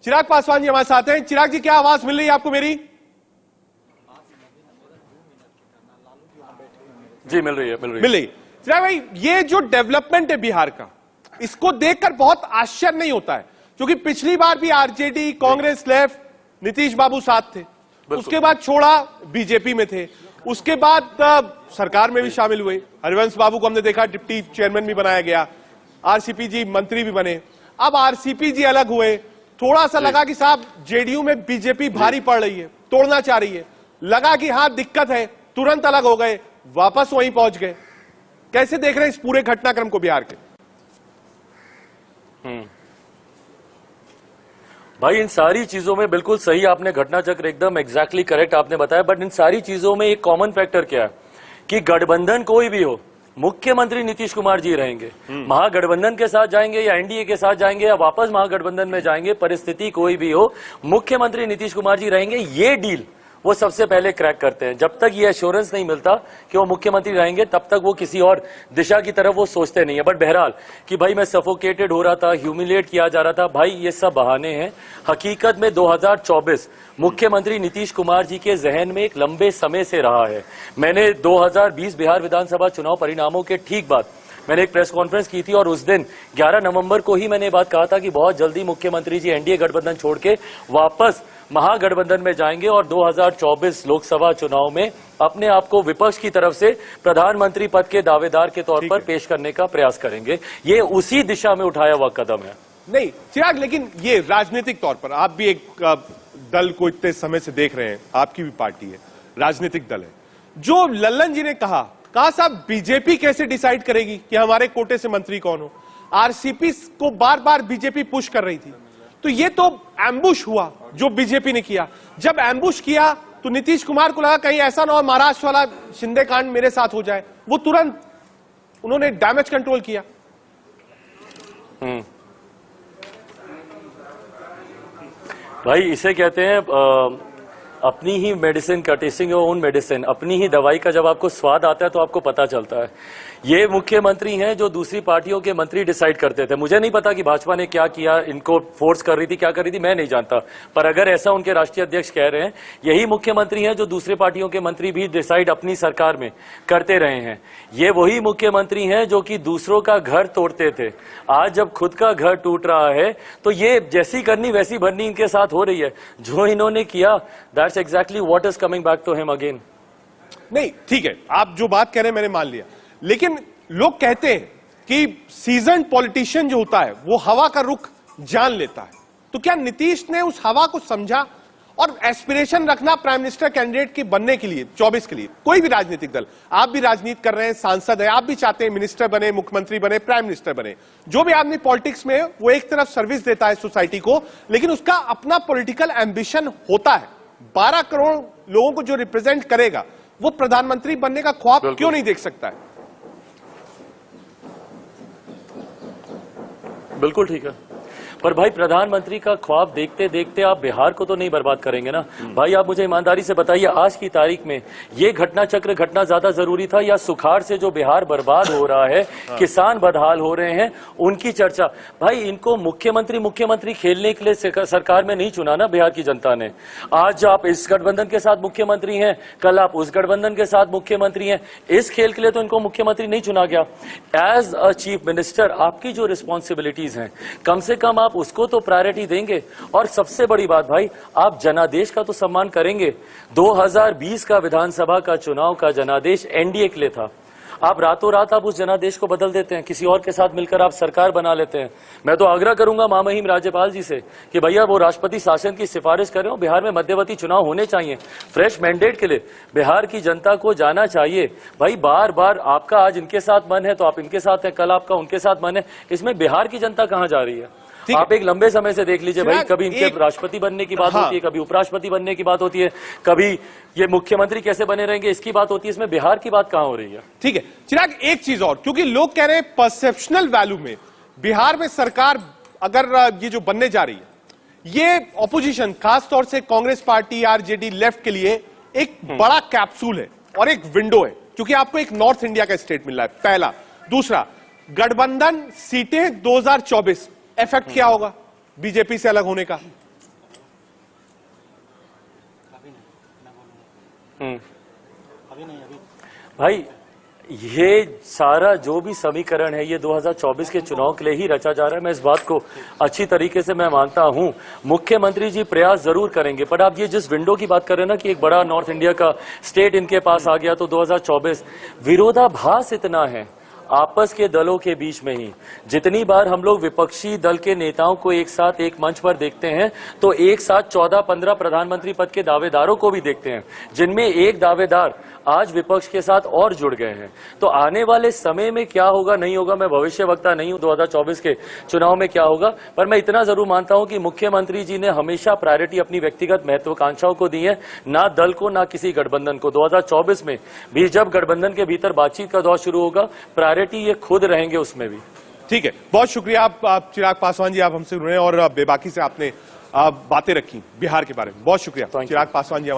चिराग पासवान जी हमारे साथ हैं। चिराग जी, क्या आवाज मिल रही है आपको मेरी? जी मिल रही है। चिराग भाई, ये जो डेवलपमेंट है बिहार का, इसको देखकर बहुत आश्चर्य नहीं होता है, क्योंकि पिछली बार भी आरजेडी, कांग्रेस, लेफ्ट, नीतीश बाबू साथ थे, उसके बाद छोड़ा, बीजेपी में थे, उसके बाद सरकार में भी शामिल हुए। हरिवंश बाबू को हमने देखा डिप्टी चेयरमैन भी बनाया गया, आरसीपी जी मंत्री भी बने। अब आरसीपी जी अलग हुए, थोड़ा सा लगा कि साहब जेडीयू में बीजेपी भारी पड़ रही है, तोड़ना चाह रही है, लगा कि हाँ दिक्कत है, तुरंत अलग हो गए, वापस वहीं पहुंच गए। कैसे देख रहे हैं इस पूरे घटनाक्रम को बिहार के? भाई इन सारी चीजों में बिल्कुल सही आपने घटना चक्र एकदम एग्जैक्टली करेक्ट आपने बताया, बट इन सारी चीजों में एक कॉमन फैक्टर क्या है कि गठबंधन कोई भी हो, मुख्यमंत्री नीतीश कुमार जी रहेंगे। महागठबंधन के साथ जाएंगे या एनडीए के साथ जाएंगे या वापस महागठबंधन में जाएंगे, परिस्थिति कोई भी हो, मुख्यमंत्री नीतीश कुमार जी रहेंगे। ये डील वो सबसे पहले क्रैक करते हैं। जब तक ये एश्योरेंस नहीं मिलता कि वो मुख्यमंत्री रहेंगे, तब तक वो किसी और दिशा की तरफ वो सोचते नहीं है। बट बहरहाल कि भाई मैं सफोकेटेड हो रहा था, ह्यूमिलिएट किया जा रहा था, भाई ये सब बहाने हैं। हकीकत में 2024 मुख्यमंत्री नीतीश कुमार जी के जहन में एक लंबे समय से रहा है। मैंने 2020 बिहार विधानसभा चुनाव परिणामों के ठीक बाद मैंने एक प्रेस कॉन्फ्रेंस की थी और उस दिन 11 नवंबर को ही मैंने बात कहा था कि बहुत जल्दी मुख्यमंत्री जी एनडीए गठबंधन छोड़ के वापस महागठबंधन में जाएंगे और 2024 लोकसभा चुनाव में अपने आप को विपक्ष की तरफ से प्रधानमंत्री पद के दावेदार के तौर पर पेश करने का प्रयास करेंगे। ये उसी दिशा में उठाया हुआ कदम है। नहीं चिराग, लेकिन ये राजनीतिक तौर पर आप भी एक दल को इतने समय से देख रहे हैं, आपकी भी पार्टी है, राजनीतिक दल है। जो लल्लन जी ने कहा साहब बीजेपी कैसे डिसाइड करेगी कि हमारे कोटे से मंत्री कौन हो? आरसीपी को बार बार बीजेपी पुश कर रही थी, तो ये तो एम्बुश हुआ जो बीजेपी ने किया। जब एम्बुश किया तो नीतीश कुमार को लगा कहीं ऐसा ना हो महाराष्ट्र वाला शिंदे कांड मेरे साथ हो जाए, वो तुरंत उन्होंने डैमेज कंट्रोल किया। भाई इसे कहते हैं अपनी ही मेडिसिन का टेस्टिंग योर ओन मेडिसिन। अपनी ही दवाई का जब आपको स्वाद आता है तो आपको पता चलता है। ये मुख्यमंत्री हैं जो दूसरी पार्टियों के मंत्री डिसाइड करते थे। मुझे नहीं पता कि भाजपा ने क्या किया, इनको फोर्स कर रही थी, क्या कर रही थी, मैं नहीं जानता। पर अगर ऐसा उनके राष्ट्रीय अध्यक्ष कह रहे हैं, यही मुख्यमंत्री हैं जो दूसरे पार्टियों के मंत्री भी डिसाइड अपनी सरकार में करते रहे हैं। ये वही मुख्यमंत्री हैं जो कि दूसरों का घर तोड़ते थे। आज जब खुद का घर टूट रहा है तो ये जैसी करनी वैसी भरनी इनके साथ हो रही है। जो इन्होंने किया, that's exactly what is coming back to him again. नहीं ठीक है, आप जो बात कह रहे हैं मैंने मान लिया, लेकिन लोग कहते हैं कि सीजन पॉलिटिशियन जो होता है वो हवा का रुख जान लेता है। तो क्या नीतीश ने उस हवा को समझा और एस्पिरेशन रखना प्राइम मिनिस्टर कैंडिडेट के बनने के लिए 24 के लिए? कोई भी राजनीतिक दल, आप भी राजनीति कर रहे हैं, सांसद है, आप भी चाहते हैं मिनिस्टर बने, मुख्यमंत्री बने, प्राइम मिनिस्टर बने। जो भी आदमी पॉलिटिक्स में वो एक तरफ सर्विस देता है सोसाइटी को, लेकिन उसका अपना पॉलिटिकल एम्बिशन होता है। 12 करोड़ लोगों को जो रिप्रेजेंट करेगा वो प्रधानमंत्री बनने का ख्वाब क्यों नहीं देख सकता है? बिल्कुल ठीक है, पर भाई प्रधानमंत्री का ख्वाब देखते देखते आप बिहार को तो नहीं बर्बाद करेंगे ना। भाई आप मुझे ईमानदारी से बताइए, आज की तारीख में ये घटना चक्र घटना ज्यादा जरूरी था या सुखाड़ से जो बिहार बर्बाद हो रहा है, किसान बदहाल हो रहे हैं, उनकी चर्चा? भाई इनको मुख्यमंत्री खेलने के लिए सरकार में नहीं चुना ना बिहार की जनता ने। आज आप इस गठबंधन के साथ मुख्यमंत्री हैं, कल आप उस गठबंधन के साथ मुख्यमंत्री हैं। इस खेल के लिए तो इनको मुख्यमंत्री नहीं चुना गया। एज अ चीफ मिनिस्टर आपकी जो रिस्पॉन्सिबिलिटीज हैं, कम से कम आप उसको तो प्रायोरिटी देंगे। और सबसे बड़ी बात भाई, आप जनादेश का तो सम्मान करेंगे। 2020 का विधानसभा का चुनाव का जनादेश एनडीए के लिए था। आप रातों रात आप उस जनादेश को बदल देते हैं, किसी और के साथ मिलकर आप सरकार बना लेते हैं। मैं तो आग्रह करूंगा महामहिम राज्यपाल जी से कि भैया वो राष्ट्रपति शासन की सिफारिश करें और बिहार में मध्यवर्ती चुनाव होने चाहिए। फ्रेश मैंडेट के लिए बिहार की जनता को जाना चाहिए। भाई बार बार आपका आज इनके साथ मन है तो आप इनके साथ हैं, कल आपका उनके साथ मन है, इसमें बिहार की जनता कहां जा रही है? आप एक लंबे समय से देख लीजिए भाई, कभी इनके राष्ट्रपति बनने की बात होती है, कभी उपराष्ट्रपति बनने की बात होती है, कभी ये मुख्यमंत्री कैसे बने रहेंगे इसकी बात होती है, इसमें बिहार की बात कहां हो रही है? ठीक है चिराग, एक चीज और, क्योंकि लोग कह रहे हैं परसेप्शनल वैल्यू में बिहार में सरकार अगर ये जो बनने जा रही है, ये ऑपोजिशन खासतौर से कांग्रेस पार्टी, आरजेडी, लेफ्ट के लिए एक बड़ा कैप्सूल है और एक विंडो है, क्योंकि आपको एक नॉर्थ इंडिया का स्टेट मिल रहा है, पहला। दूसरा, गठबंधन सीटें 2024 इफेक्ट क्या होगा बीजेपी से अलग होने का? भाई ये सारा जो भी समीकरण है ये 2024 के चुनाव के लिए ही रचा जा रहा है। मैं इस बात को अच्छी तरीके से मैं मानता हूं। मुख्यमंत्री जी प्रयास जरूर करेंगे, पर आप ये जिस विंडो की बात कर रहे हैं ना कि एक बड़ा नॉर्थ इंडिया का स्टेट इनके पास आ गया तो 2024 विरोधाभास इतना है आपस के दलों के बीच में ही। जितनी बार हम लोग विपक्षी दल के नेताओं को एक साथ एक मंच पर देखते हैं तो एक साथ 14-15 प्रधानमंत्री पद के दावेदारों को भी देखते हैं, जिनमें एक दावेदार आज विपक्ष के साथ और जुड़ गए हैं। तो आने वाले समय में क्या होगा नहीं होगा, मैं भविष्यवक्ता नहीं हूं 2024 के चुनाव में क्या होगा, पर मैं इतना जरूर मानता हूं कि मुख्यमंत्री जी ने हमेशा प्रायोरिटी अपनी व्यक्तिगत महत्वाकांक्षाओं को दी है, ना दल को ना किसी गठबंधन को। 2024 में भी जब गठबंधन के भीतर बातचीत का दौर शुरू होगा, प्रायोरिटी ये खुद रहेंगे उसमें भी। ठीक है, बहुत शुक्रिया आप चिराग पासवान जी, आप हमसे जुड़े और बेबाकी से आपने बातें रखी बिहार के बारे में। बहुत शुक्रिया चिराग पासवान जी।